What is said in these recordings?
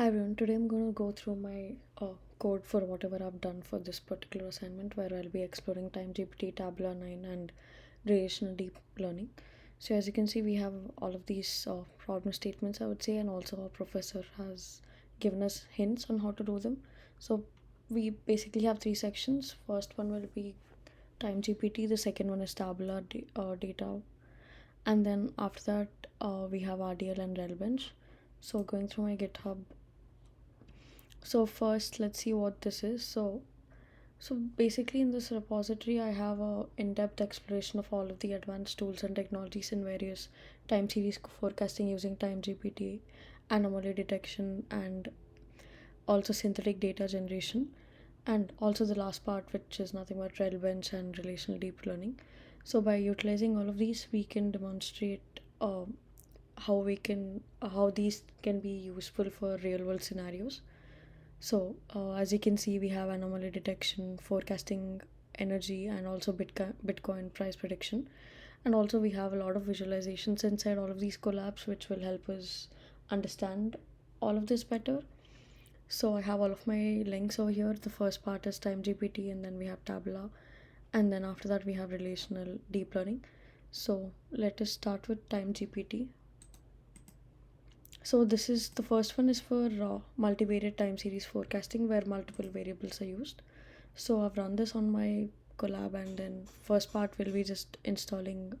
Hi everyone, today I'm going to go through my code for whatever I've done for this particular assignment where I'll be exploring TimeGPT, Tableau 9 and relational deep learning. So as you can see, we have all of these problem statements, I would say, and also our professor has given us hints on how to do them. So we basically have three sections. First one will be TimeGPT, the second one is Tableau data, and then after that we have RDL and RelBench. So going through my GitHub, so first let's see what this is. So basically in this repository I have a in-depth exploration of all of the advanced tools and technologies in various time series forecasting using time GPT, anomaly detection, and also synthetic data generation, and also the last part, which is nothing but relevance and relational deep learning. So by utilizing all of these we can demonstrate how these can be useful for real world scenarios. So, as you can see, we have anomaly detection, forecasting energy, and also Bitcoin price prediction. And also, we have a lot of visualizations inside all of these collabs, which will help us understand all of this better. So, I have all of my links over here. The first part is TimeGPT, and then we have Tabla, and then after that, we have relational deep learning. So, let us start with TimeGPT. So this is the first one is for multivariate time series forecasting where multiple variables are used. So I've run this on my collab, and then first part will be just installing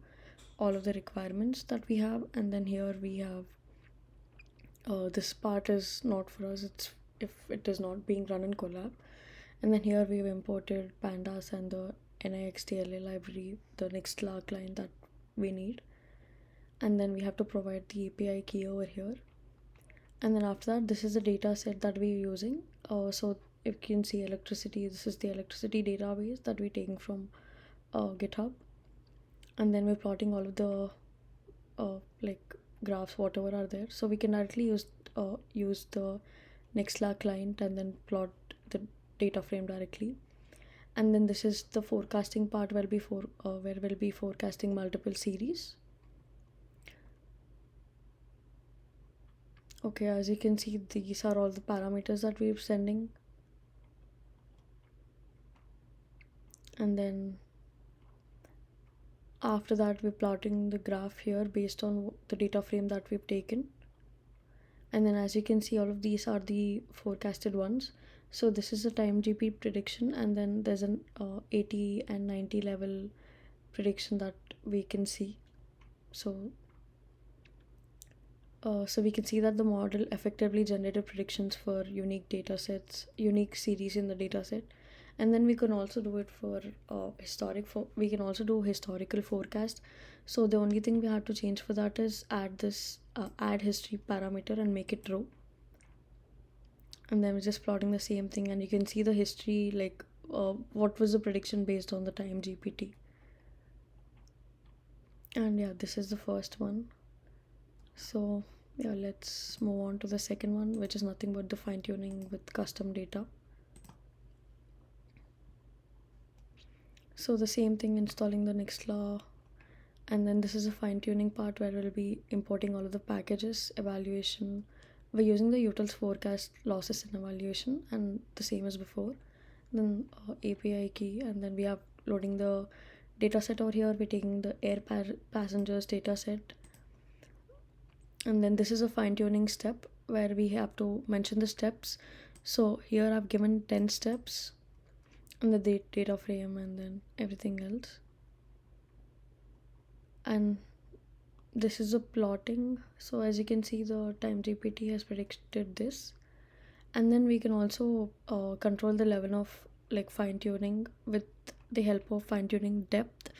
all of the requirements that we have, and then here we have this part is not for us, it's if it is not being run in collab. And then here we've imported pandas and the NIXTLA library, the next law client that we need, and then we have to provide the API key over here. And then after that, this is the data set that we're using. So if you can see electricity, this is the electricity database that we're taking from GitHub. And then we're plotting all of the like graphs, whatever are there. So we can directly use the Nextla client and then plot the data frame directly. And then this is the forecasting part where we'll be forecasting multiple series. Okay, as you can see, these are all the parameters that we're sending. And then after that, we're plotting the graph here based on the data frame that we've taken. And then as you can see, all of these are the forecasted ones. So this is a time GP prediction, and then there's an 80 and 90 level prediction that we can see. So we can see that the model effectively generated predictions for unique data sets, unique series in the data set. And then we can also do it for we can also do historical forecast. So the only thing we have to change for that is add this add history parameter and make it row. And then we're just plotting the same thing, and you can see the history, like what was the prediction based on the time GPT. And yeah, this is the first one. So yeah, let's move on to the second one, which is nothing but the fine tuning with custom data. So the same thing, installing the Nextla, and then this is a fine tuning part where we'll be importing all of the packages, evaluation. We're using the utils forecast, losses and evaluation, and the same as before. Then API key, and then we are loading the data set over here. We're taking the passengers data set, and then this is a fine-tuning step where we have to mention the steps. So here I've given 10 steps and the data frame and then everything else. And this is a plotting. So as you can see, the time GPT has predicted this. And then we can also control the level of like fine-tuning with the help of fine-tuning depth.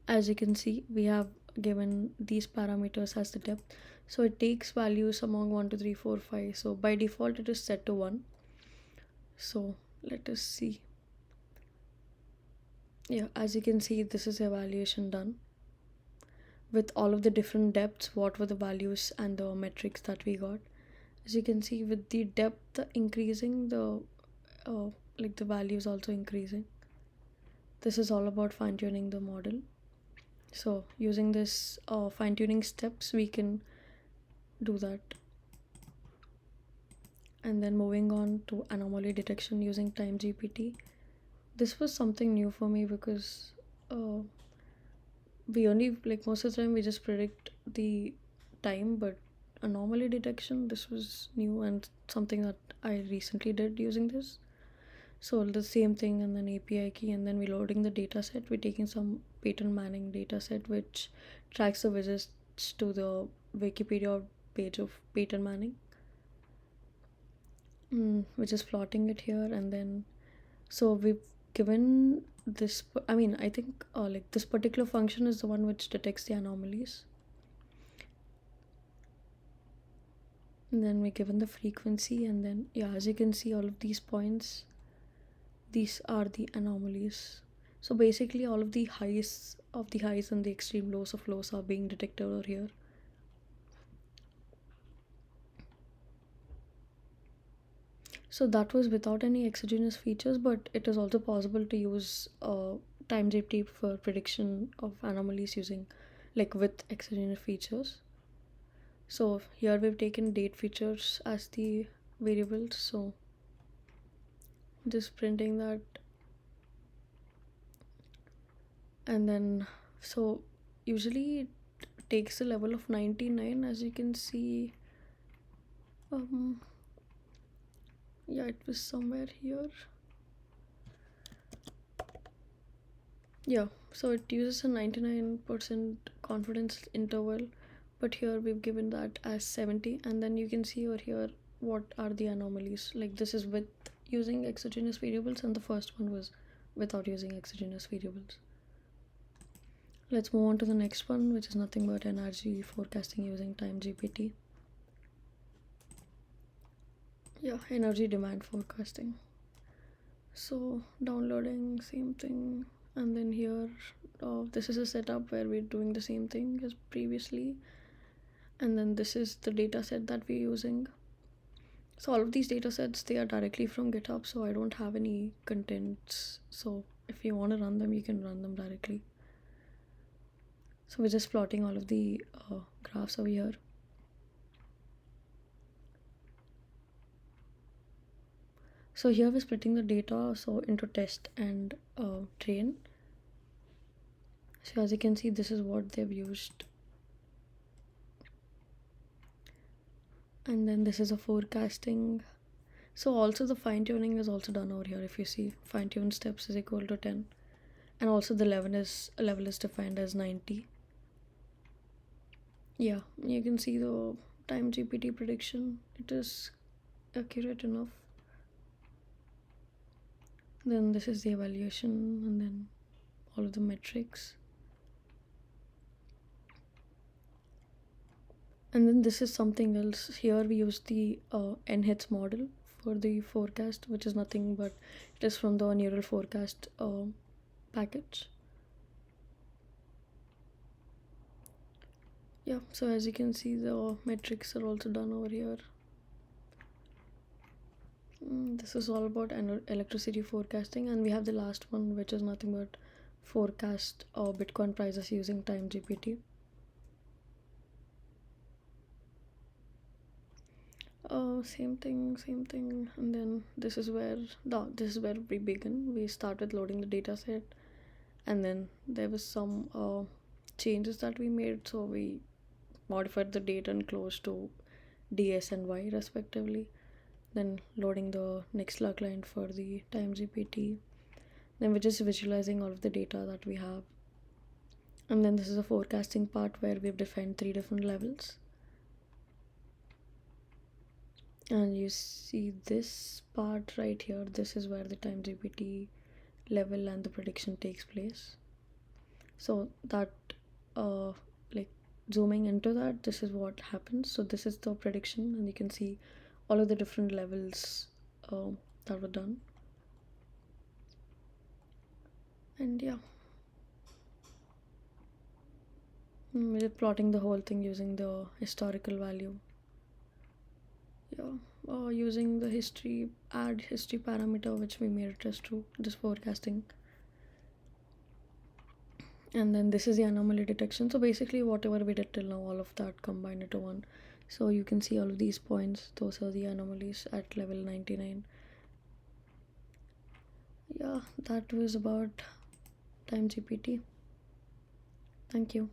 As you can see, we have given these parameters as the depth, so it takes values among 1 2 3 4 5. So by default it is set to 1. So let us see. Yeah, as you can see, this is evaluation done with all of the different depths, what were the values and the metrics that we got. As you can see, with the depth increasing, the like the values also increasing. This is all about fine-tuning the model. So using this fine-tuning steps we can do that. And then moving on to anomaly detection using TimeGPT. This was something new for me because uh, we only, like, most of the time we just predict the time, but anomaly detection, this was new and something that I recently did using this. So the same thing, and then API key, and then we loading the data set. We're taking some Peyton Manning data set which tracks the visits to the Wikipedia page of Peyton Manning, which is plotting it here. And then so we've given this, I mean, I think like this particular function is the one which detects the anomalies. And then we're given the frequency, and then yeah, as you can see, all of these points, these are the anomalies. So basically all of the highs and the extreme lows of lows are being detected over here. So that was without any exogenous features, but it is also possible to use TimeGPT for prediction of anomalies using, like, with exogenous features. So here we've taken date features as the variables, so just printing that. And then so usually it takes a level of 99, as you can see. um yeah, it was somewhere here. Yeah, so it uses a 99% confidence interval, but here we've given that as 70. And then you can see over here what are the anomalies. Like, this is with using exogenous variables, and the first one was without using exogenous variables. Let's move on to the next one, which is nothing but energy forecasting using TimeGPT. Yeah, energy demand forecasting. So downloading, same thing. And then here, this is a setup where we're doing the same thing as previously. And then this is the data set that we're using. So all of these data sets, they are directly from GitHub, so I don't have any contents. So if you want to run them, you can run them directly. So we're just plotting all of the graphs over here. So here we're splitting the data so into test and train. So as you can see, this is what they've used. And then this is a forecasting. So also the fine tuning is also done over here. If you see, fine tune steps is equal to 10, and also the level is defined as 90. Yeah, you can see the TimeGPT prediction. It is accurate enough. Then this is the evaluation, and then all of the metrics. And then this is something else. Here we use the NHITS model for the forecast, which is nothing but it is from the neural forecast package. Yeah, so as you can see, the metrics are also done over here. This is all about electricity forecasting, and we have the last one, which is nothing but forecast Bitcoin prices using TimeGPT. Same thing, same thing. And then this is where we begin. We start with loading the data set, and then there was some changes that we made. So we modified the date and close to DS and Y respectively. Then loading the Nextla client for the TimeGPT. Then we're just visualizing all of the data that we have. And then this is a forecasting part where we've defined 3 different levels. And you see this part right here, this is where the TimeGPT level and the prediction takes place. So that like, zooming into that, this is what happens. So this is the prediction, and you can see all of the different levels that were done. And yeah, we're plotting the whole thing using the historical value. Yeah, using the add history parameter, which we made it as true, this forecasting. And then this is the anomaly detection. So basically whatever we did till now, all of that combined into one. So you can see all of these points, those are the anomalies at level 99. Yeah, that was about TimeGPT. Thank you.